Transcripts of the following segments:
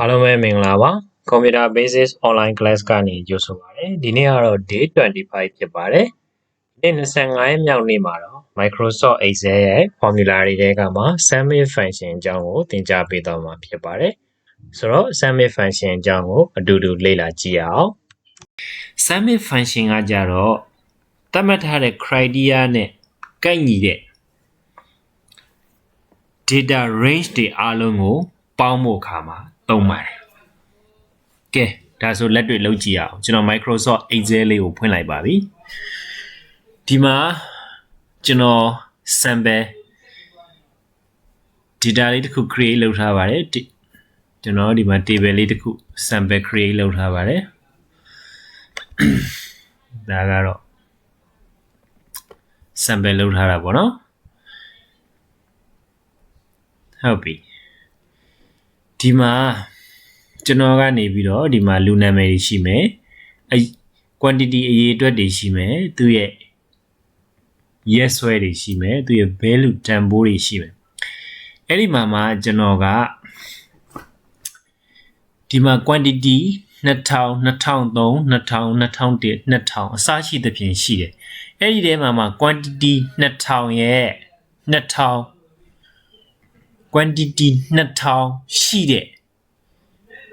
Hello ပဲမင်္ဂလာပါ Computer Basics Online Class ကနေကြိုဆိုပါရစေဒီနေ့ကတော့ Day 25ဖြစ်ပါတယ်ဒီနေ့25ရက်မြောက်နေ့မှာတော့ Microsoft Excel ရဲ့ formula တွေထဲကမှာ summary function အကြောင်းကိုသင်ကြားပေးသွားမှာဖြစ်ပါတယ်ဆိုတော့ summary function အကြောင်းကိုအတူတူလေ့လာကြည့်ရအောင် summary function ကကြတော့သတ်မှတ်ထားတဲ့ criteria နဲ့ကိုက်ညီတဲ့ data range တွေအားလုံးကိုပေါင်းဖို့ခါမှာသုံးပါတယ်ကဲဒါဆိုလက်တွေ့လုပ်ကြည့်အောင်ကျွန်တော် Microsoft Excel လေးကိုဖွင့်လိုက်ပါပြီဒီမှာကျွန်တော် sample data လေးတစ်ခု create လုပ်ထားပါတယ်ကျွန်တော်ဒီမှာ table လေးတစ်ခု sample create လုပ်ထားပါတယ်ဒါကတော့ sample လုပ်ထားတာပေါ့နော်ဟုတ်ပြီဒီမှာကျွန်တော်ကနေပြီးတော့ဒီမှာလူနာမည်တွေရှိမယ်အဲ quantity အရေးအတွက်တွေရှိမယ်သူရဲ့ yes ဆွဲတွေရှိမယ်သူရဲ့ value တန်ဖိုးတွေရှိမယ်အဲ့ဒီမှာကျွန်တော်ကဒီမှာ quantity 2000 2003 2000 2001 2000အစရှိသဖြင့်ရှိတယ်အဲ့ဒီထဲမှာ quantity 2000ရဲ့2000 quantity 2000ရှိတဲ့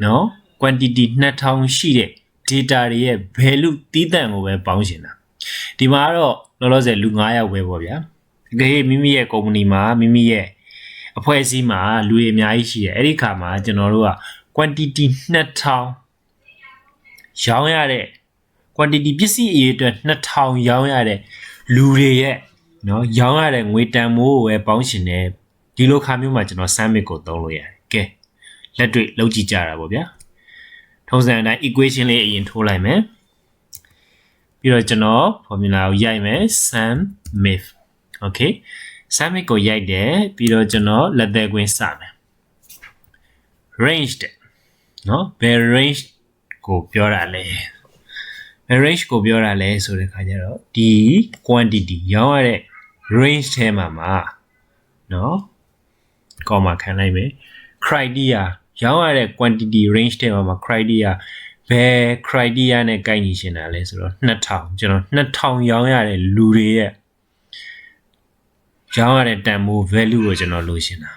နော် quantity 2000ရှိတဲ့ data တွေရဲ့ value တီးတန့်ကိုပဲပေါင်းရှင်တာဒီမှာတော့လောလောဆယ်လူ9ယောက်ပဲပေါ့ဗျာတကယ်မိမိရဲ့ company မှာမိမိရဲ့အဖွဲ့အစည်းမှာလူတွေအများကြီးရှိတယ်အဲ့ဒီခါမှာကျွန်တော်တို့က quantity 2000ရောင်းရတဲ့ quantity ပစ္စည်းအရေးအတွက်2000ရောင်းရတဲ့လူတွေရဲ့နော်ရောင်းရတဲ့ငွေတန်ဖိုးကိုပဲပေါင်းရှင်တယ်ဒီလိုခါမျိုးမှာကျွန်တော် summit ကိုသုံးလို့ရတယ်ကဲလက်တွေ့လုပ်ကြည့်ကြတာပေါ့ဗျာထုံးစံအတိုင်း equation လေးအရင်ထိုးလိုက်မယ်ပြီးတော့ကျွန်တော် formula ကိုရိုက်မယ် sum if okay sum if ကိုရိုက်တယ်ပြီးတော့ကျွန်တော်လက်သက်ကွင်းစမယ် range တဲ့နော်ဘယ် range ကိုပြောတာလဲဘယ် range ကိုပြောတာလဲဆိုတဲ့ခါကျတော့ဒီ quantity ရောင်းရတဲ့ range ထဲမှာနော် comma ခံလိုက်မယ် criteria ရောင်းရတဲ့ quantity range ထဲမှာ criteria ဘယ် criteria နဲ့ကိုက်ညီရှင်တာလဲဆိုတော့2000ကျွန်တော်2000ရောင်းရတဲ့လူတွေရဲ့ရောင်းရတဲ့တန်ဖိုး value ကိုကျွန်တော်လိုချင်တာ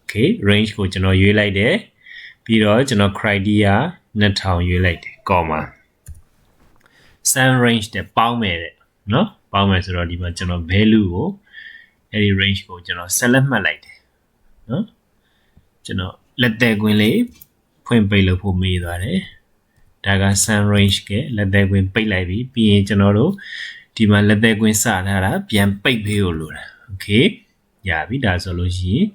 okay range ကိုကျွန်တော်ရွေးလိုက်တယ်ပြီးတော့ကျွန်တော် criteria 2000ရွေးလိုက်တယ် comma sum range တဲ့ပေါင်းမယ်တဲ့နော်ပေါင်းမယ်ဆိုတော့ဒီမှာကျွန်တော် value ကိုအဲ့ဒီ range ကိုကျွန်တော် select မှတ်လိုက်တယ်နော်ကျွန်တော်လက်သက်ကွင်းလေးဖွင့်ပိတ်လို့ဖို့မေးသွားတယ်ဒါက sum range ကလက်သက်ကွင်းပိတ်လိုက်ပြီပြီးရင်ကျွန်တော်တို့ဒီမှာလက်သက်ကွင်းစထားတာပြန်ပိတ်ပေးလို့လိုတာ okay ရပြီဒါဆိုလို့ရှိရင်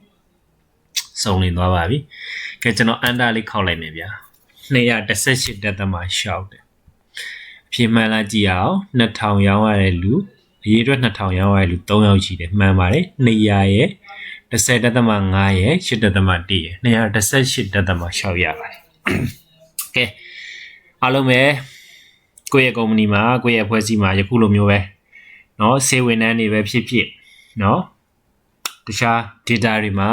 စုံလင်သွားပါပြီကဲကျွန်တော် under လေးခောက်လိုက်မယ်ဗျာ218.6တယ်အဖြစ်မှန်လားကြည့်အောင်2000ရောင်းရတဲ့လူအရေးအတွက်2000ရောင်းရတဲ့လူ3ယောက်ရှိတယ်မှန်ပါတယ်200ရဲ့10.5ရဲ့8.1ရဲ့218.6ရပါတယ်ကဲအားလုံးပဲကိုယ့်ရဲ့ company မှာကိုယ့်ရဲ့အဖွဲ့အစည်းမှာယခုလိုမျိုးပဲเนาะစေဝန်ထမ်းတွေပဲဖြစ်ဖြစ်เนาะတခြား data တွေမှာ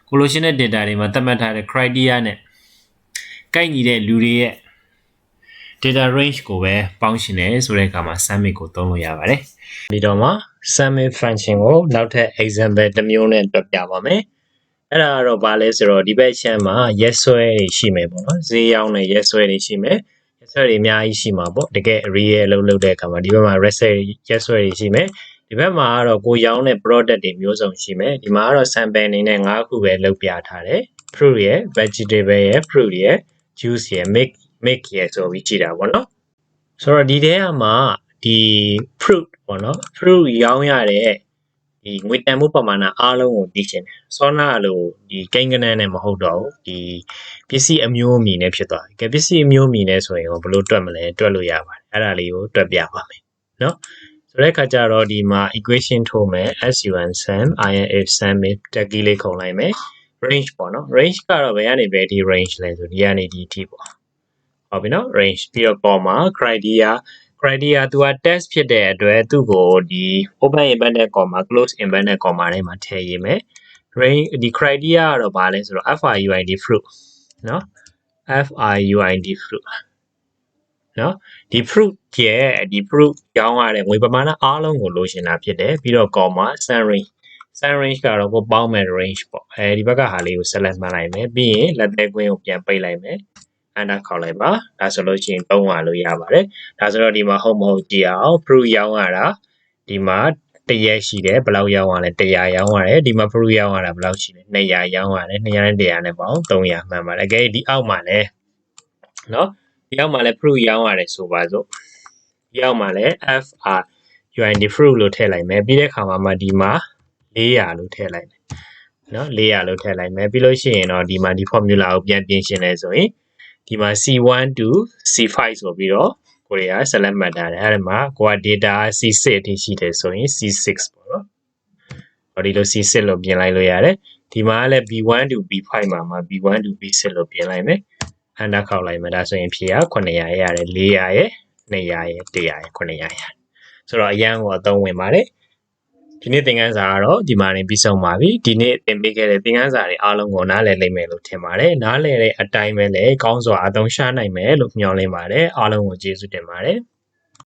ကိုလိုရှင်းတဲ့ data တွေမှာသတ်မှတ်ထားတဲ့ criteria နဲ့ကိုက်ညီတဲ့လူတွေရဲ့ data range ကိုပဲပေါင်းရှင်တယ်ဆိုတဲ့အခါမှာ summit ကိုသုံးလို့ရပါတယ်ဒီတော့မှာ summit function ကိုနောက်ထပ် example တစ်မျိုးနဲ့တွက်ပြပါမယ်အဲ့ဒါကတော့ဘာလဲဆိုတော့ဒီဘက်ချမ်းမှာ yes ဆွဲတွေရှိမယ်ပေါ့နော်ဈေးရောက်နေ yes ဆွဲတွေရှိမယ် yes ဆွဲတွေအများကြီးရှိမှာပေါ့တကယ် real လုပ်တဲ့အခါမှာဒီဘက်မှာ yes ဆွဲတွေရှိမယ်ဒီဘက်မှာကတော့ကိုရောင်းတဲ့ product တွေမျိုးစုံရှိမယ်ဒီမှာကတော့ sample အနေနဲ့5ခုပဲလုပ်ပြထားတယ် fruit ရယ် vegetable ရယ် fruit ရယ် juice ရယ် make ရယ်ဆိုပြီးကြည့်တာပေါ့နော်ဆိုတော့ဒီထဲမှာဒီ fruit ပေါ့နော် fruit ရောင်းရတဲ့ဒီငွေတန်ဖိုးပမာဏအားလုံးကိုသိချင်တယ်စောနာလို့ဒီကိန်းကနန်းနဲ့မဟုတ်တော့ဘူးဒီပစ္စည်းအမျိုးအမည်နဲ့ဖြစ်သွားပြီကဲပစ္စည်းအမျိုးအမည်နဲ့ဆိုရင်ဘယ်လိုတွက်မလဲတွက်လို့ရပါတယ်အဲ့ဒါလေးကိုတွက်ပြပါမယ်နော်ဆိုတဲ့အခါကျတော့ဒီမှာ equation ထိုးမယ် sun sum if sum if တက်ကြီးလေးခုံလိုက်မယ် range ပေါ့နော် range ကတော့ဘယ်ကနေဘယ်ဒီ range လဲဆိုဒီကနေဒီအထိပေါ့ဟုတ်ပြီနော် range ပြီးတော့ comma criteria သူက test ဖြစ်တဲ့အတွက်သူ့ကိုဒီ open inverted comma close inverted comma ထဲမှာထည့်ရမယ် range ဒီ criteria ကတော့ဘာလဲဆိုတော့ fruit နော် FRUIT fruit နော်ဒီ fruit ရဲ့ဒီ fruit ရောင်းရတဲ့ငွေပမာဏအားလုံးကိုလိုချင်တာဖြစ်တယ်ပြီးတော့ comma sun range ကတော့ကိုပေါင်းမဲ့ range ပေါ့ဒီဘက်ကဟာလေးကို select မှတ်လိုက်မယ်ပြီးရင်လက်သေးကွင်းကိုပြန်ပိတ်လိုက်မယ်enter ခေါက်လိုက်ပါဒါဆိုလို့ရှိရင်သုံးရလို့ရပါတယ်ဒါဆိုတော့ဒီမှာဟုတ်မဟုတ်ကြည့်အောင် fruit ရောင်းရတာဒီမှာ1ရက်ရှိတယ်ဘယ်လောက်ရောင်းရလဲ100ရောင်းရတယ်ဒီမှာ fruit ရောင်းရတာဘယ်လောက်ရှိလဲ200ရောင်းရတယ်200နဲ့100နဲ့ပေါင်း300မှန်ပါတယ်အကယ်ဒီအောက်မှာလဲနော်ဒီအောက်မှာလဲ fruit ရောင်းရတယ်ဆိုပါစို့ဒီအောက်မှာလဲ FRUIT fruit လို့ထည့်လိုက်မယ်ပြီးတဲ့အခါမှာဒီမှာ400လို့ထည့်လိုက်မယ်နော်400လို့ထည့်လိုက်မယ်ပြီးလို့ရှိရင်တော့ဒီမှာဒီ formula ကိုပြန်ပြင်ရှင်းလဲဆိုရင်ဒီမှာ C1 to C5 ဆိုပြီးတော့ကိုရီးယား select မှတ်ထားတယ်အဲ့ဒီမှာကိုက data C6 အထိရှိတယ်ဆိုရင် C6 ပေါ့နော်ဟောဒီလို C6 လို့ပြင်လိုက်လို့ရတယ်ဒီမှာလည်း B1 to B5 မှာ B1 to B6 လို့ပြင်လိုက်မယ်enter ခေါက်လိုက်မယ်ဒါဆိုရင်ဖြေက900ရတယ်400ရဲ့200ရဲ့100ရဲ့900ရတယ်ဆိုတော့အရန်ကိုအသုံးဝင်ပါတယ်ဒီနေ့သင်ခန်းစာကတော့ဒီမှာနေပြီးဆုံးပါပြီဒီနေ့သင်ပေးခဲ့တဲ့သင်ခန်းစာတွေအားလုံးကိုနားလည်လိမ့်မယ်လို့ထင်ပါတယ်နားလည်တဲ့အတိုင်းပဲလေကောင်းစွာအသုံးချနိုင်မယ်လို့မျှော်လင့်ပါတယ်အားလုံးကိုကျေးဇူးတင်ပါတယ်